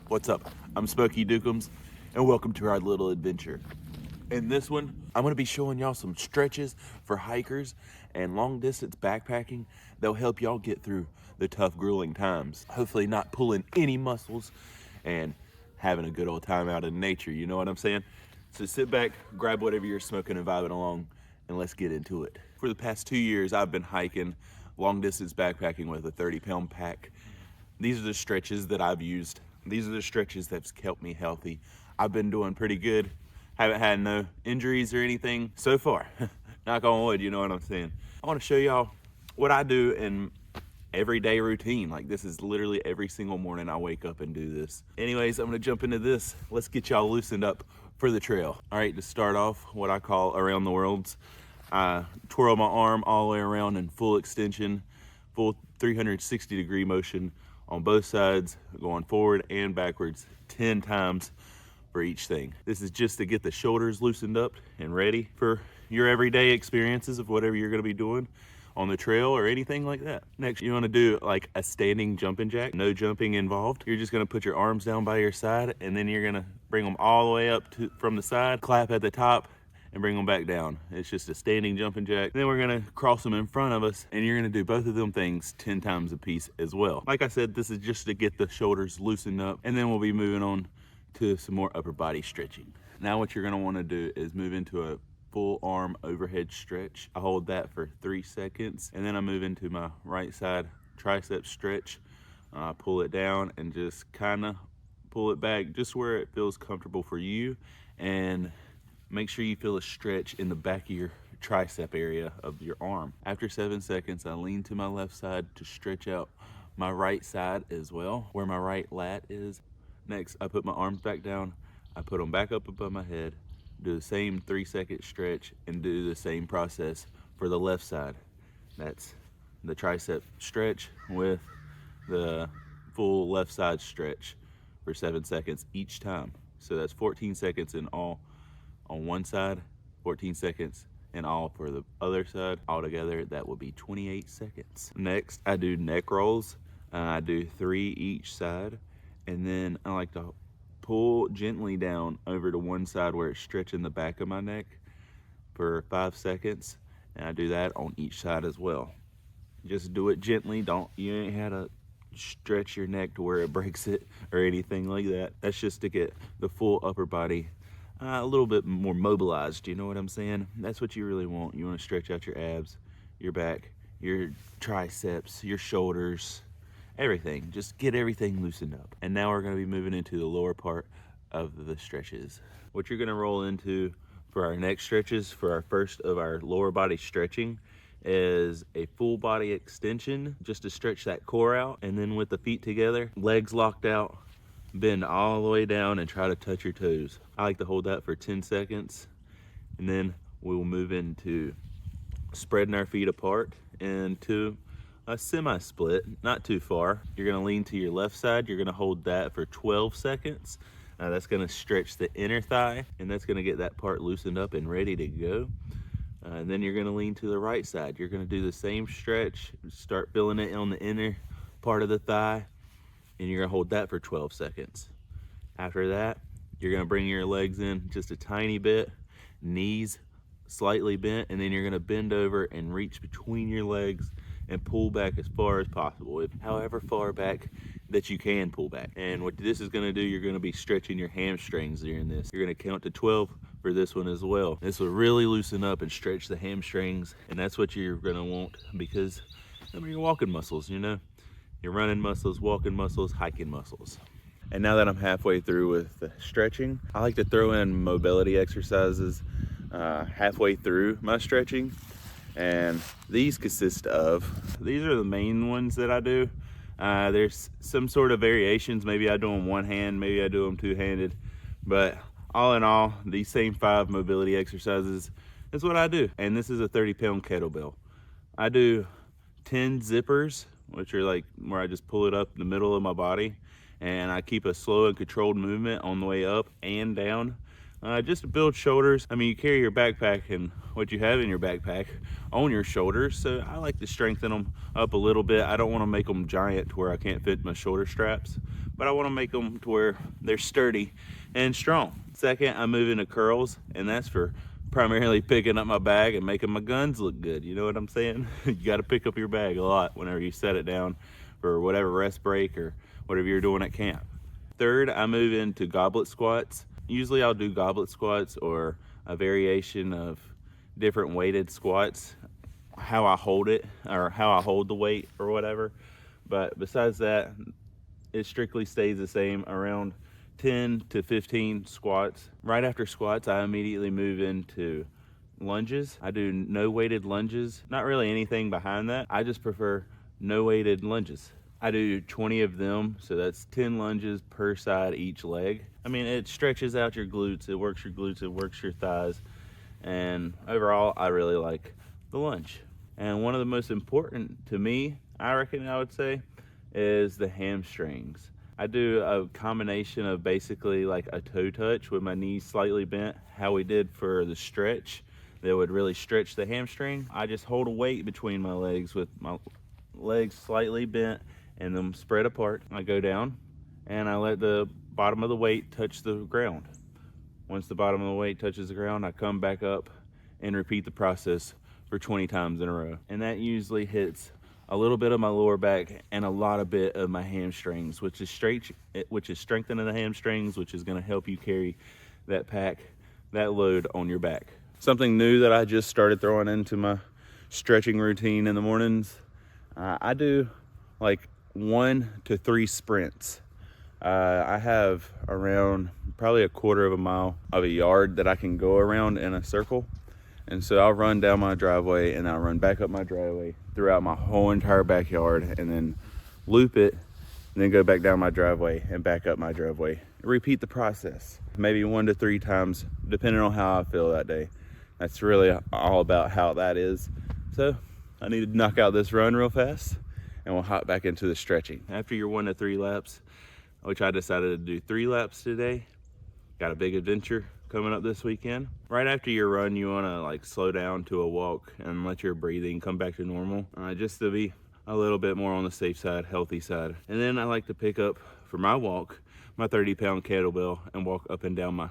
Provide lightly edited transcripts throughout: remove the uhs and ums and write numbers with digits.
What's up? I'm SmokeyDukems, and welcome to our little adventure. In this one, I'm going to be showing y'all some stretches for hikers and long distance backpacking that'll help y'all get through the tough, grueling times. Hopefully not pulling any muscles and having a good old time out in nature, you know what I'm saying? So sit back, grab whatever you're smoking and vibing along, and let's get into it. For the past 2 years, I've been hiking long distance backpacking with a 30-pound pack. These are the stretches that I've used. These are the stretches that's kept me healthy. I've been doing pretty good. Haven't had no injuries or anything so far. Knock on wood, you know what I'm saying? I want to show y'all what I do in everyday routine. Like, this is literally every single morning I wake up and do this. Anyways, I'm gonna jump into this. Let's get y'all loosened up for the trail. All right, to start off, what I call around the worlds. I twirl my arm all the way around in full extension, full 360-degree motion on both sides, going forward and backwards 10 times for each thing. This is just to get the shoulders loosened up and ready for your everyday experiences of whatever you're gonna be doing on the trail or anything like that. Next, you wanna do like a standing jumping jack, no jumping involved. You're just gonna put your arms down by your side, and then you're gonna bring them all the way up from the side, clap at the top, and bring them back down. It's just a standing jumping jack. Then we're gonna cross them in front of us, and you're gonna do both of them things 10 times a piece as well. Like I said, this is just to get the shoulders loosened up, and then we'll be moving on to some more upper body stretching. Now what you're gonna wanna do is move into a full arm overhead stretch. I hold that for 3 seconds, and then I move into my right side tricep stretch. Pull it down and just kinda pull it back just where it feels comfortable for you, and make sure you feel a stretch in the back of your tricep area of your arm. After 7 seconds, I lean to my left side to stretch out my right side as well, where my right lat is. Next, I put my arms back down, I put them back up above my head, do the same 3-second stretch, and do the same process for the left side. That's the tricep stretch with the full left side stretch for 7 seconds each time. So that's 14 seconds in all on one side, 14 seconds in all for the other side. Altogether, that would be 28 seconds. Next, I do neck rolls. I do 3 each side, and then I like to pull gently down over to one side where it's stretching the back of my neck for 5 seconds, and I do that on each side as well. Just do it gently. You ain't had to stretch your neck to where it breaks it or anything like that. That's just to get the full upper body a little bit more mobilized, you know what I'm saying? That's what you really want. You want to stretch out your abs, your back, your triceps, your shoulders, everything. Just get everything loosened up. And now we're going to be moving into the lower part of the stretches. What you're going to roll into for our next stretches, for our first of our lower body stretching, is a full body extension, just to stretch that core out. And then with the feet together, legs locked out, bend all the way down and try to touch your toes. I like to hold that for 10 seconds, and then we will move into spreading our feet apart into a semi-split, not too far. You're gonna lean to your left side. You're gonna hold that for 12 seconds. That's gonna stretch the inner thigh, and that's gonna get that part loosened up and ready to go. And then you're gonna lean to the right side. You're gonna do the same stretch, start feeling it on the inner part of the thigh, and you're gonna hold that for 12 seconds. After that, you're gonna bring your legs in just a tiny bit, knees slightly bent, and then you're gonna bend over and reach between your legs and pull back as far as possible, however far back that you can pull back. And what this is gonna do, you're gonna be stretching your hamstrings during this. You're gonna count to 12 for this one as well. This will really loosen up and stretch the hamstrings, and that's what you're gonna want, because your walking muscles, you know? Your running muscles, walking muscles, hiking muscles. And now that I'm halfway through with the stretching, I like to throw in mobility exercises halfway through my stretching. And these are the main ones that I do. There's some sort of variations. Maybe I do them one hand, maybe I do them two-handed. But all in all, these same 5 mobility exercises is what I do. And this is a 30-pound kettlebell. I do 10 zippers, which are like where I just pull it up the middle of my body, and I keep a slow and controlled movement on the way up and down, just to build shoulders. I mean, you carry your backpack and what you have in your backpack on your shoulders, so I like to strengthen them up a little bit. I don't want to make them giant to where I can't fit my shoulder straps, but I want to make them to where they're sturdy and strong. Second, I move into curls, and that's for primarily picking up my bag and making my guns look good. You know what I'm saying? You got to pick up your bag a lot whenever you set it down for whatever rest break or whatever you're doing at camp. Third, I move into goblet squats. Usually I'll do goblet squats or a variation of different weighted squats, how I hold it or how I hold the weight or whatever. But besides that, it strictly stays the same, around 10 to 15 squats. Right after squats, I immediately move into lunges. I do no weighted lunges, not really anything behind that. I just prefer no weighted lunges. I do 20 of them, so that's 10 lunges per side each leg. I mean, it stretches out your glutes, it works your glutes, it works your thighs, and overall, I really like the lunge. And one of the most important to me, I reckon I would say, is the hamstrings. I do a combination of basically like a toe touch with my knees slightly bent, how we did for the stretch that would really stretch the hamstring. I just hold a weight between my legs with my legs slightly bent and them spread apart. I go down and I let the bottom of the weight touch the ground. Once the bottom of the weight touches the ground, I come back up and repeat the process for 20 times in a row. And that usually hits a little bit of my lower back and a lot of bit of my hamstrings, which is strengthening the hamstrings, which is going to help you carry that pack, that load on your back. Something new that I just started throwing into my stretching routine in the mornings, I do like 1 to 3 sprints. I have around probably a quarter of a mile of a yard that I can go around in a circle. And so I'll run down my driveway and I'll run back up my driveway throughout my whole entire backyard and then loop it and then go back down my driveway and back up my driveway. Repeat the process, maybe 1 to 3 times, depending on how I feel that day. That's really all about how that is. So I need to knock out this run real fast and we'll hop back into the stretching. After your 1 to 3 laps, which I decided to do 3 laps today, got a big adventure coming up this weekend. Right after your run, you want to like slow down to a walk and let your breathing come back to normal, just to be a little bit more on the safe side, healthy side. And then I like to pick up for my walk my 30-pound kettlebell and walk up and down my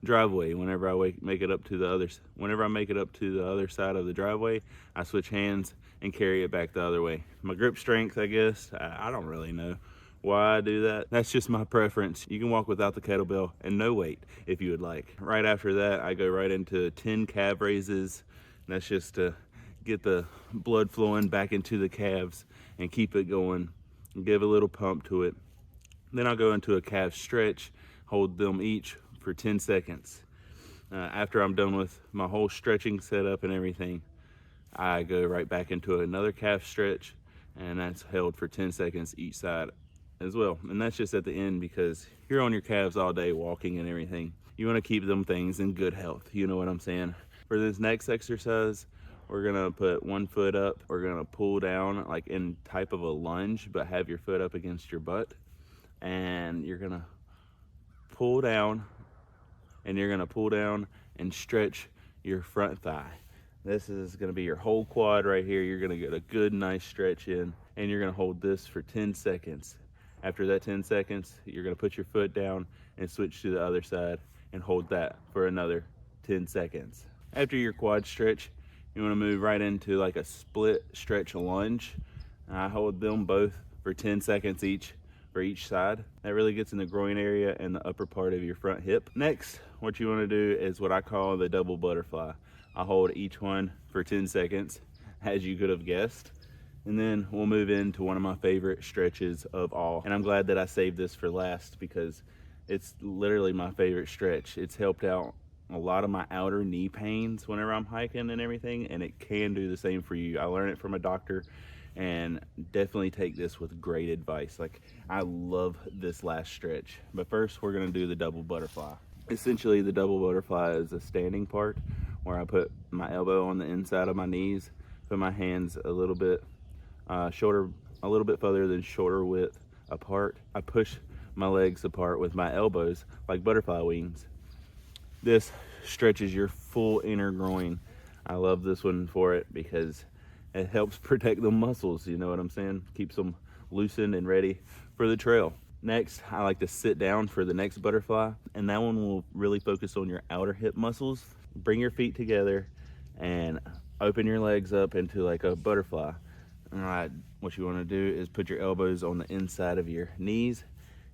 driveway. Whenever I make it up to the other side of the driveway, I switch hands and carry it back the other way. My grip strength, I guess, I don't really know why I do that. That's just my preference. You can walk without the kettlebell and no weight if you would like. Right after that, I go right into 10 calf raises. And that's just to get the blood flowing back into the calves and keep it going and give a little pump to it. Then I'll go into a calf stretch, hold them each for 10 seconds. After I'm done with my whole stretching setup and everything, I go right back into another calf stretch, and that's held for 10 seconds each side as well. And that's just at the end because you're on your calves all day walking and everything. You want to keep them things in good health. You know what I'm saying? For this next exercise, we're gonna put one foot up. We're gonna pull down like in type of a lunge, but have your foot up against your butt. And you're gonna pull down and stretch your front thigh. This is gonna be your whole quad right here. You're gonna get a good, nice stretch in, and you're gonna hold this for 10 seconds. After that 10 seconds, you're gonna put your foot down and switch to the other side and hold that for another 10 seconds. After your quad stretch, you wanna move right into like a split stretch lunge. I hold them both for 10 seconds each for each side. That really gets in the groin area and the upper part of your front hip. Next, what you wanna do is what I call the double butterfly. I hold each one for 10 seconds, as you could have guessed. And then we'll move into one of my favorite stretches of all. And I'm glad that I saved this for last because it's literally my favorite stretch. It's helped out a lot of my outer knee pains whenever I'm hiking and everything, and it can do the same for you. I learned it from a doctor, and definitely take this with great advice. Like, I love this last stretch. But first, we're gonna do the double butterfly. Essentially, the double butterfly is a standing part where I put my elbow on the inside of my knees, put my hands a little bit further than shoulder width apart. I push my legs apart with my elbows like butterfly wings. This stretches your full inner groin. I love this one for it because it helps protect the muscles, you know what I'm saying? Keeps them loosened and ready for the trail. Next, I like to sit down for the next butterfly, and that one will really focus on your outer hip muscles. Bring your feet together and open your legs up into like a butterfly. All right, what you want to do is put your elbows on the inside of your knees,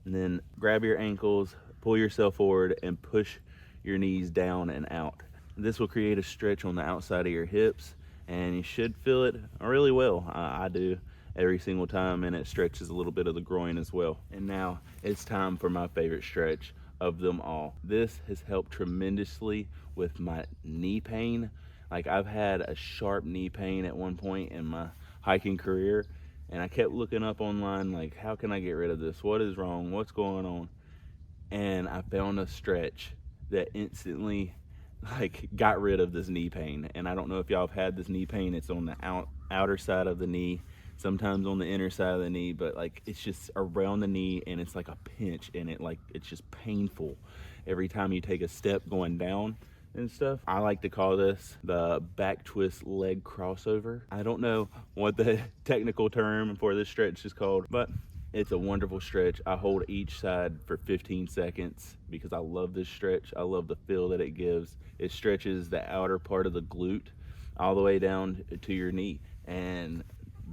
and then grab your ankles, pull yourself forward, and push your knees down and out. This will create a stretch on the outside of your hips, and you should feel it really well. I do every single time, and it stretches a little bit of the groin as well. And now it's time for my favorite stretch of them all. This has helped tremendously with my knee pain. Like, I've had a sharp knee pain at one point in my hiking career, and I kept looking up online, like, how can I get rid of this? What is wrong? What's going on? And I found a stretch that instantly like got rid of this knee pain. And I don't know if y'all have had this knee pain. It's on the outer side of the knee, sometimes on the inner side of the knee, but like it's just around the knee, and it's like a pinch, and it's just painful every time you take a step going down and stuff. I like to call this the back twist leg crossover. I don't know what the technical term for this stretch is called, but it's a wonderful stretch. I hold each side for 15 seconds because I love this stretch. I love the feel that it gives. It stretches the outer part of the glute all the way down to your knee. And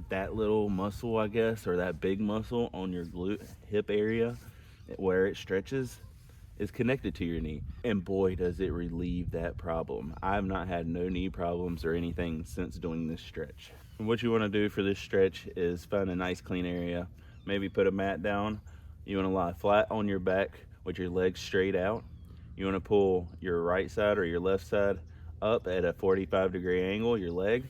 that little muscle, I guess, or that big muscle on your glute hip area where it stretches is connected to your knee. And boy, does it relieve that problem. I've not had no knee problems or anything since doing this stretch. And what you want to do for this stretch is find a nice clean area. Maybe put a mat down. You want to lie flat on your back with your legs straight out. You want to pull your right side or your left side up at a 45-degree angle, your leg.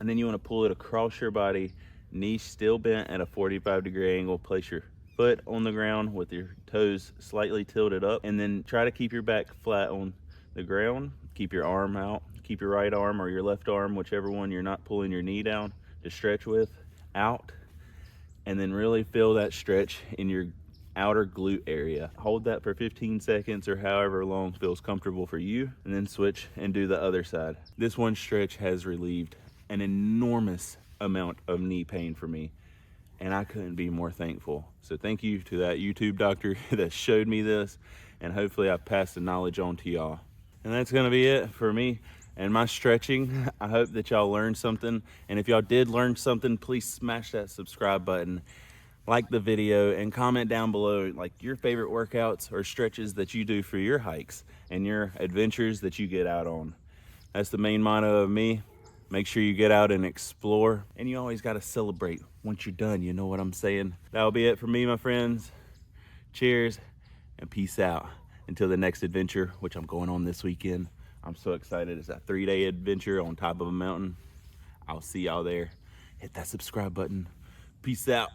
And then you want to pull it across your body, knees still bent at a 45-degree angle. Place your foot on the ground with your toes slightly tilted up. And then try to keep your back flat on the ground. Keep your arm out. Keep your right arm or your left arm, whichever one you're not pulling your knee down to stretch with, out. And then really feel that stretch in your outer glute area. Hold that for 15 seconds or however long feels comfortable for you, and then switch and do the other side. This one stretch has relieved an enormous amount of knee pain for me, and I couldn't be more thankful. So thank you to that YouTube doctor that showed me this, and hopefully I've passed the knowledge on to y'all. And that's gonna be it for me and my stretching. I hope that y'all learned something, and if y'all did learn something, please smash that subscribe button, like the video, and comment down below like your favorite workouts or stretches that you do for your hikes and your adventures that you get out on. That's the main motto of me. Make sure you get out and explore, and you always got to celebrate once you're done. You know what I'm saying? That'll be it for me, my friends. Cheers and peace out until the next adventure, which I'm going on this weekend. I'm so excited. It's a 3-day adventure on top of a mountain. I'll see y'all there. Hit that subscribe button. Peace out.